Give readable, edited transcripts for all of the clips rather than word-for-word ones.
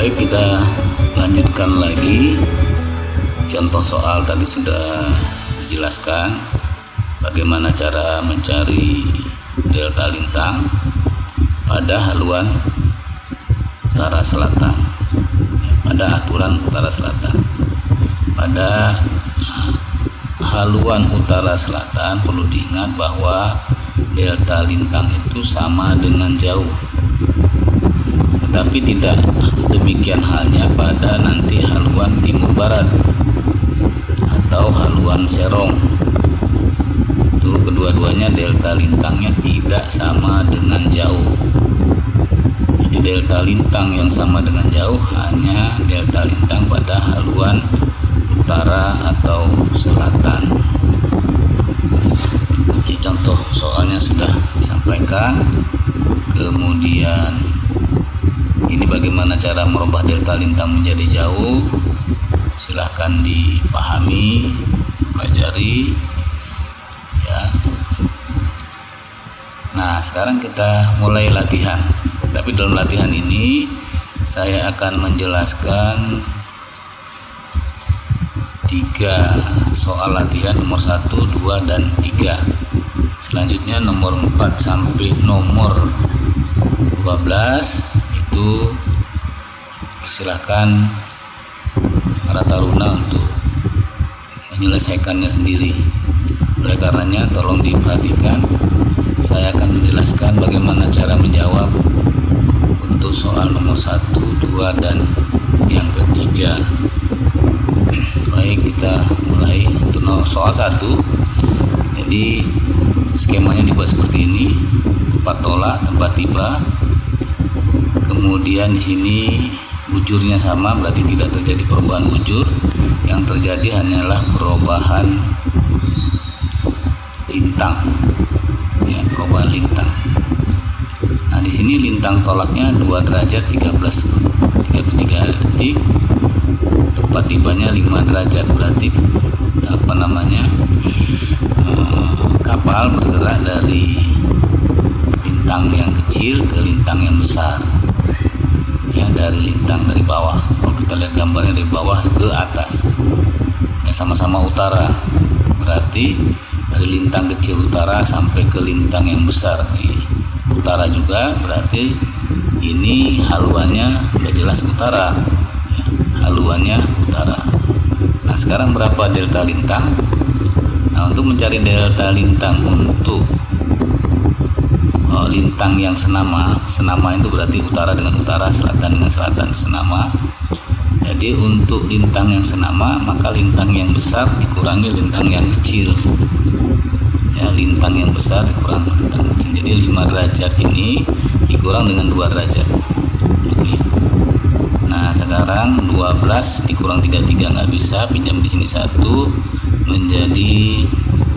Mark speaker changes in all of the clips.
Speaker 1: Baik, kita lanjutkan lagi. Contoh soal tadi sudah dijelaskan bagaimana cara mencari delta lintang pada haluan utara selatan, pada aturan utara selatan. Pada haluan utara selatan perlu diingat bahwa delta lintang itu sama dengan jauh, tetapi tidak demikian halnya pada nanti haluan timur barat atau haluan serong. Itu kedua-duanya delta lintangnya tidak sama dengan jauh. Jadi delta lintang yang sama dengan jauh hanya delta lintang pada haluan utara atau selatan. Ini contoh soalnya sudah disampaikan. Kemudian ini bagaimana cara merubah delta lintang menjadi jauh. Silahkan dipahami, pelajari ya. Nah, sekarang kita mulai latihan. Tapi dalam latihan ini saya akan menjelaskan 3 soal latihan, nomor 1, 2, dan 3. Selanjutnya nomor 4 sampai nomor 12 itu persilahkan para taruna untuk menyelesaikannya sendiri. Oleh karenanya tolong diperhatikan, saya akan menjelaskan bagaimana cara menjawab untuk soal nomor 1, 2, dan yang ketiga. Baik, kita mulai. Untuk soal 1, jadi skemanya dibuat seperti ini: tempat tolak, tempat tiba. Kemudian di sini bujurnya sama, berarti tidak terjadi perubahan bujur. Yang terjadi hanyalah perubahan lintang, ya, perubahan lintang. Nah, di sini lintang tolaknya 2 derajat 33 detik, tempat tibanya 5 derajat, berarti kapal bergerak dari lintang yang kecil ke lintang yang besar. Ya, dari lintang dari bawah. Kalau kita lihat gambarnya dari bawah ke atas, ya, sama-sama utara, berarti dari lintang kecil utara sampai ke lintang yang besar di utara juga, berarti ini haluannya udah jelas utara, ya, haluannya utara. Nah, sekarang berapa delta lintang? Nah, untuk mencari delta lintang untuk lintang yang senama itu berarti utara dengan utara, selatan dengan selatan senama. Jadi untuk lintang yang senama, maka lintang yang besar dikurangi lintang yang kecil. Ya, lintang yang besar dikurangi lintang kecil. Jadi 5 derajat ini dikurang dengan 2 derajat. Oke. Nah, sekarang 12 dikurang 33 nggak bisa, pinjam di sini 1 menjadi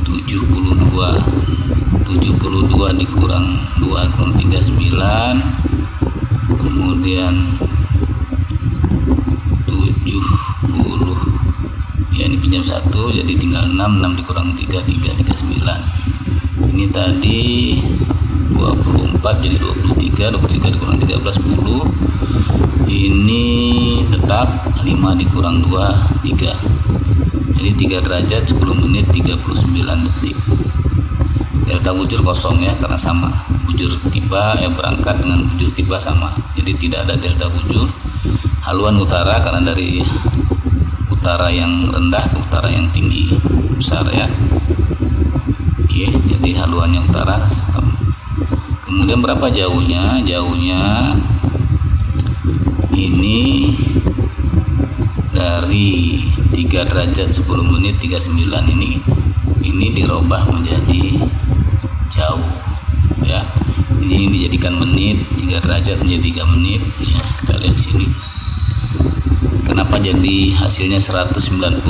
Speaker 1: 72. 72 dikurang 2 kurang 3 9, kemudian 70, ya, ini pinjam 1 jadi tinggal 6 dikurang 3 39. Ini tadi 24 jadi 23 dikurang 13 10. Ini tetap 5 dikurang 2 3, jadi 3 derajat 10 menit 39 detik. Delta bujur kosong, ya, karena sama bujur tiba berangkat dengan bujur tiba sama, jadi tidak ada delta bujur. Haluan utara karena dari utara yang rendah ke utara yang tinggi besar, ya. Oke, jadi haluannya utara. Kemudian berapa jauhnya? Jauhnya ini dari 3 derajat 10 menit 39 ini dirubah menjadi jauh, ya. Ini dijadikan menit, 3 derajat menjadi 3 menit, ya. Kita lihat sini. Kenapa jadi hasilnya 190,65?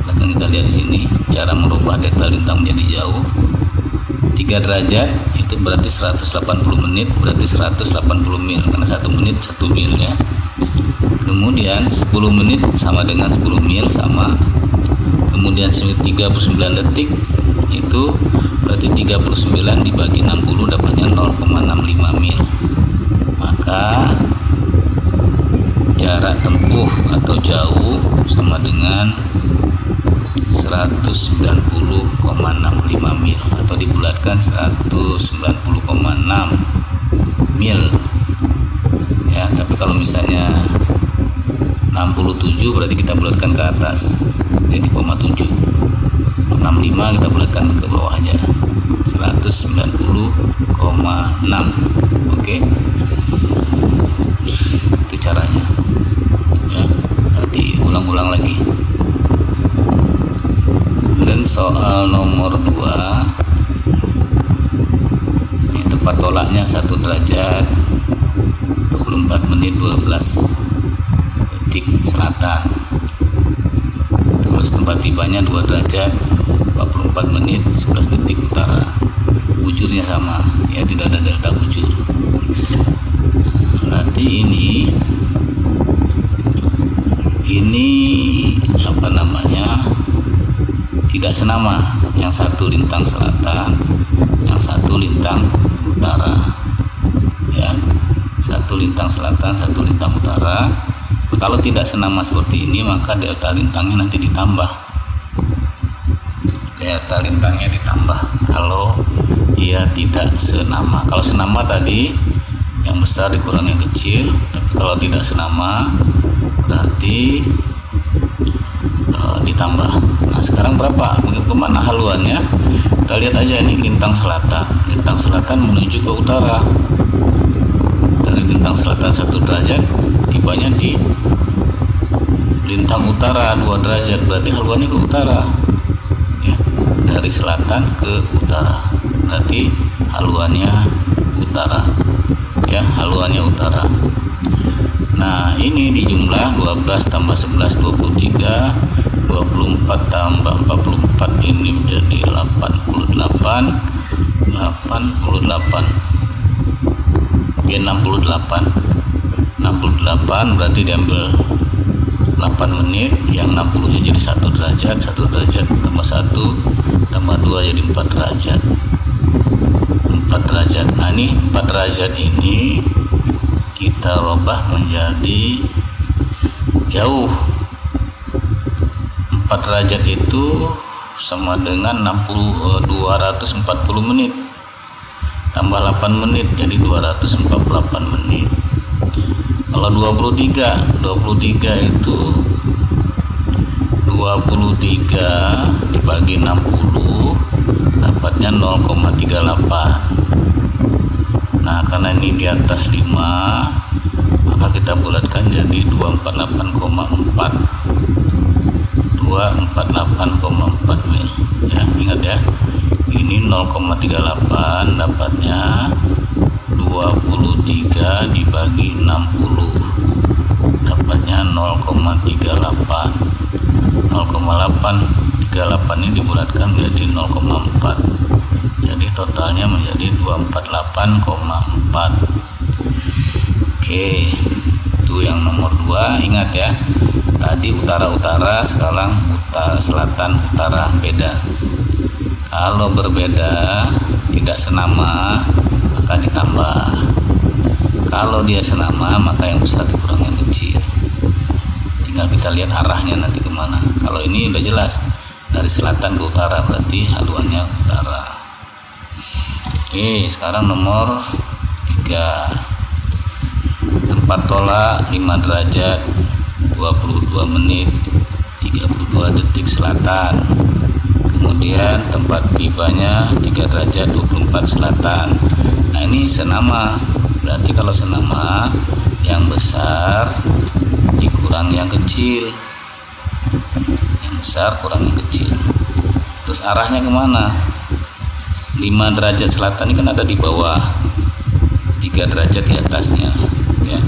Speaker 1: Akan kita lihat di sini cara merubah delta lintang menjadi jauh. 3 derajat itu berarti 180 menit, berarti 180 mil, karena 1 menit 1 mil, ya. Kemudian 10 menit sama dengan 10 mil sama. Kemudian 39 detik itu berarti 39 dibagi 60 dapatnya 0,65 mil. Maka jarak tempuh atau jauh sama dengan 190,65 mil, atau dibulatkan 190,6 mil ya. Tapi kalau misalnya 67 berarti kita bulatkan ke atas jadi 0,7. 65 kita bulatkan ke bawah aja 190,6. Oke, itu caranya ya. Diulang-ulang lagi. Dan soal nomor 2, ini tempat tolaknya 1 derajat 24 menit 12 detik selatan. Terus tempat tibanya 2 derajat 44 menit 11 detik utara. Bujurnya sama ya, tidak ada delta bujur. Berarti ini apa namanya, tidak senama. Yang satu lintang selatan, yang satu lintang utara ya. Satu lintang selatan, satu lintang utara. Kalau tidak senama seperti ini, maka delta lintangnya nanti ditambah. Delta lintangnya ditambah kalau dia tidak senama. Kalau senama tadi yang besar dikurang yang kecil, tapi kalau tidak senama berarti ditambah. Nah sekarang berapa? Bagaimana haluannya? Kita lihat aja nih, lintang selatan. Lintang selatan menuju ke utara. Dari lintang selatan 1 derajat, tibanya di lintang utara 2 derajat, berarti haluannya ke utara ya. Dari selatan ke utara berarti haluannya utara ya, haluannya utara. Nah ini dijumlah 12 tambah 11 23, 24 tambah 44 ini menjadi 88 ya, 68 berarti diambil 8 menit, yang 60 nya jadi 1 derajat, 1 derajat tambah 1 tambah 2 jadi 4 derajat. 4 derajat. Nah ini 4 derajat ini kita rubah menjadi jauh. 4 derajat itu sama dengan 240 menit tambah 8 menit jadi 248 menit. Kalau 23 itu 23 dibagi 60 dapatnya 0,38. Nah karena ini di atas 5 maka kita bulatkan jadi 248,4 mil ya. Ingat ya, ini 0,38 dapatnya 23 dibagi 60 dapatnya 0,38. 0,838 ini dibulatkan menjadi 0,4, jadi totalnya menjadi 248,4. Oke, itu yang nomor 2. Ingat ya, tadi utara-utara, sekarang selatan-utara, beda. Kalau berbeda tidak senama maka ditambah. Kalau dia senama maka yang besar dikurang yang kecil. Tinggal kita lihat arahnya nanti kemana. Kalau ini udah jelas dari selatan ke utara berarti haluannya utara. Oke, sekarang nomor 3. Tempat tolak 5 derajat 22 menit 32 detik selatan. Kemudian tempat tibanya 3 derajat 24 selatan. Nah ini senama, berarti kalau senama yang besar dikurang yang kecil, yang besar kurang yang kecil. Terus arahnya kemana? 5 derajat selatan ini kan ada di bawah, 3 derajat di atasnya ya.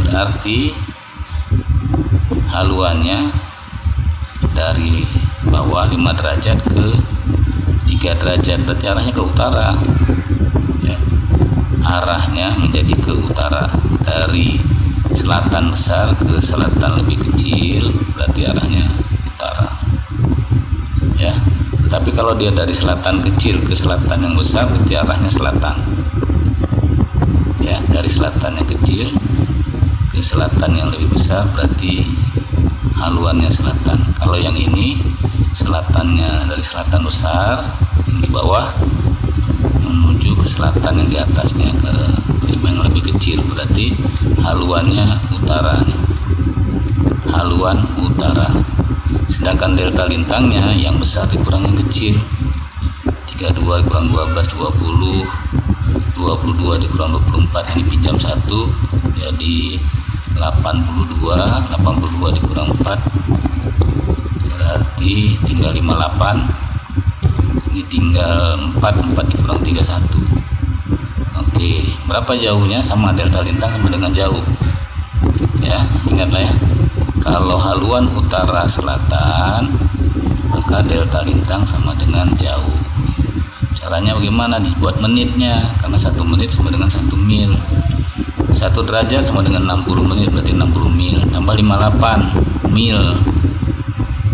Speaker 1: Berarti haluannya dari bawah 5 derajat ke 3 derajat, berarti arahnya ke utara ya. Arahnya menjadi ke utara, dari selatan besar ke selatan lebih kecil, berarti arahnya utara ya. Tapi kalau dia dari selatan kecil ke selatan yang besar, berarti arahnya selatan ya. Dari selatan yang kecil ke selatan yang lebih besar, berarti haluannya selatan. Kalau yang ini selatannya dari selatan besar yang di bawah menuju ke selatan yang di atasnya ke yang lebih kecil, berarti haluannya utara nih. Haluan utara. Sedangkan delta lintangnya yang besar dikurang yang kecil. 32 kurang 12 20, 22 dikurang 24, ini pinjam 1 jadi 82 dikurang 4 berarti tinggal 58, ini tinggal 4 dikurang 31. Oke, berapa jauhnya? Sama, delta lintang sama dengan jauh ya, ingatlah ya, kalau haluan utara selatan maka delta lintang sama dengan jauh. Caranya bagaimana? Dibuat menitnya, karena 1 menit sama dengan 1 mil. 1 derajat sama dengan 60 menit, berarti 60 mil. Tambah 58 mil.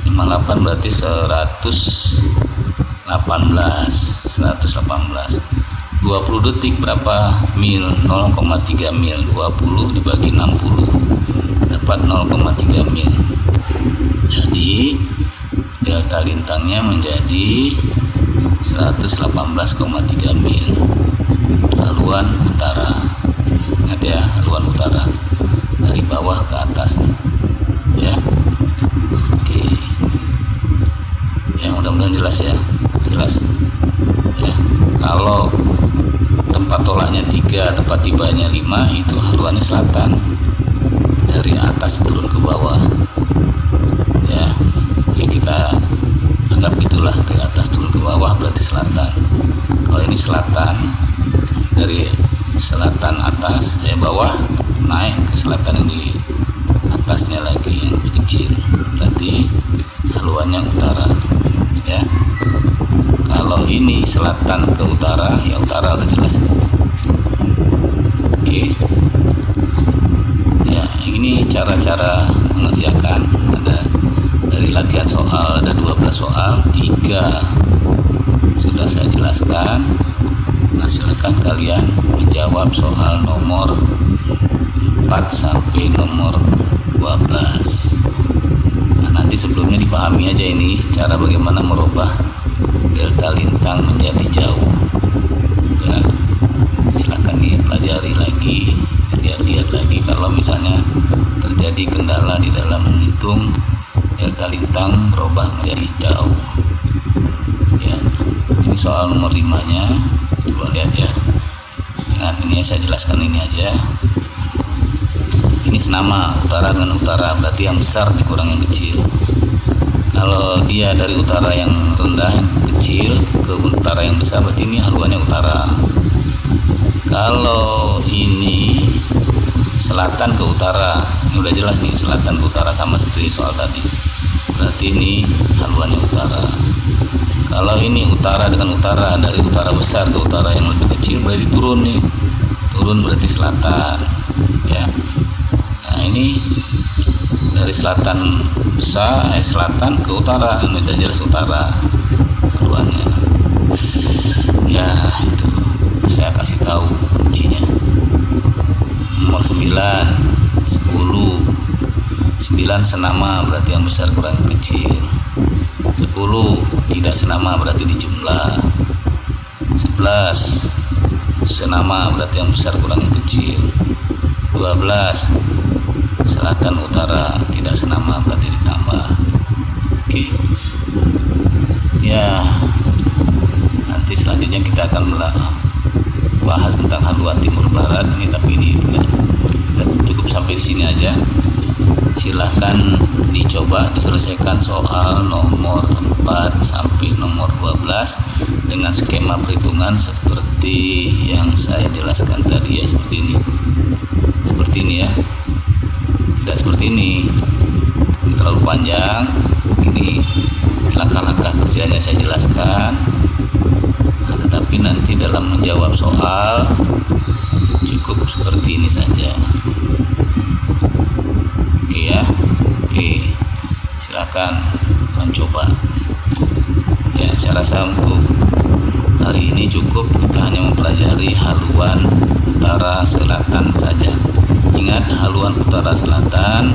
Speaker 1: 58 berarti 118. 20 detik berapa mil? 0,3 mil. 20 dibagi 60 dapat 0,3 mil. Jadi delta lintangnya menjadi 118,3 mil. Haluan utara. Ingat ya, haluan utara dari bawah ke atas ya. Oke. Ya, mudah-mudahan jelas ya. Jelas. Ya. Kalau tempat tolaknya 3, tempat tibanya 5, itu haluannya selatan. Dari atas turun ke bawah. Ya. Jadi kita anggap itulah, dari atas turun ke bawah berarti selatan. Kalau ini selatan, dari selatan atas bawah naik ke selatan yang di atasnya lagi yang lebih kecil, berarti haluannya utara ya. Kalau ini selatan ke utara, ya utara udah jelas. Oke ya, ini cara-cara mengerjakan. Ada dari latihan soal, ada 12 soal, 3 sudah saya jelaskan. Nah, silakan kalian menjawab soal nomor 4 sampai nomor 12. Nah, nanti sebelumnya dipahami aja ini cara bagaimana merubah delta lintang menjadi jauh ya. Silakan dipelajari lagi, lihat-lihat lagi kalau misalnya terjadi kendala di dalam menghitung delta lintang berubah menjadi jauh ya. Ini soal nomor 5-nya, coba lihat ya. Nah, ini saya jelaskan ini aja. Ini senama utara dengan utara, berarti yang besar dikurang yang kecil. Kalau dia dari utara yang rendah yang kecil ke utara yang besar, berarti ini haluannya utara. Kalau ini selatan ke utara, ini udah jelas nih, selatan ke utara sama seperti soal tadi, berarti ini haluannya utara. Kalau ini utara dengan utara, dari utara besar ke utara yang lebih kecil, berarti turun nih, turun berarti selatan ya. Nah, ini dari selatan besar, selatan ke utara, ini udah jelas utara haluannya ya. Itu saya kasih tahu kuncinya. Nomor 9, 10. 9 senama, berarti yang besar kurang yang kecil. 10 tidak senama, berarti dijumlah. 11 senama, berarti yang besar kurang yang kecil. 12 selatan utara tidak senama, berarti ditambah. Oke ya, nanti selanjutnya kita akan bahas tentang haluan timur barat ini, tapi ini tidak, kita cukup sampai di sini aja. Silahkan dicoba diselesaikan soal nomor 4 sampai nomor 12 dengan skema perhitungan seperti yang saya jelaskan tadi ya. Seperti ini ya, tidak seperti ini terlalu panjang. Ini langkah-langkah kerjanya saya jelaskan, tetapi nanti dalam menjawab soal cukup seperti ini saja. Oke ya, oke, silakan mencoba ya. Saya rasa untuk hari ini cukup, kita hanya mempelajari haluan utara selatan saja. Ingat, haluan utara selatan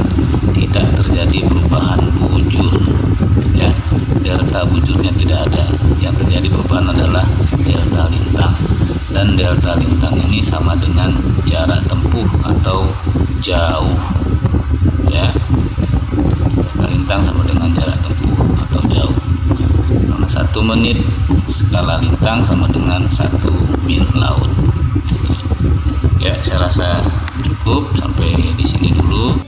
Speaker 1: tidak terjadi perubahan bujur, ya. Delta bujurnya tidak ada. Yang terjadi perubahan adalah delta lintang, dan delta lintang ini sama dengan jarak tempuh atau jauh, ya. Delta lintang sama dengan jarak tempuh atau jauh. Karena 1 menit skala lintang sama dengan 1 mil laut. Ya, saya rasa cukup sampai di sini dulu.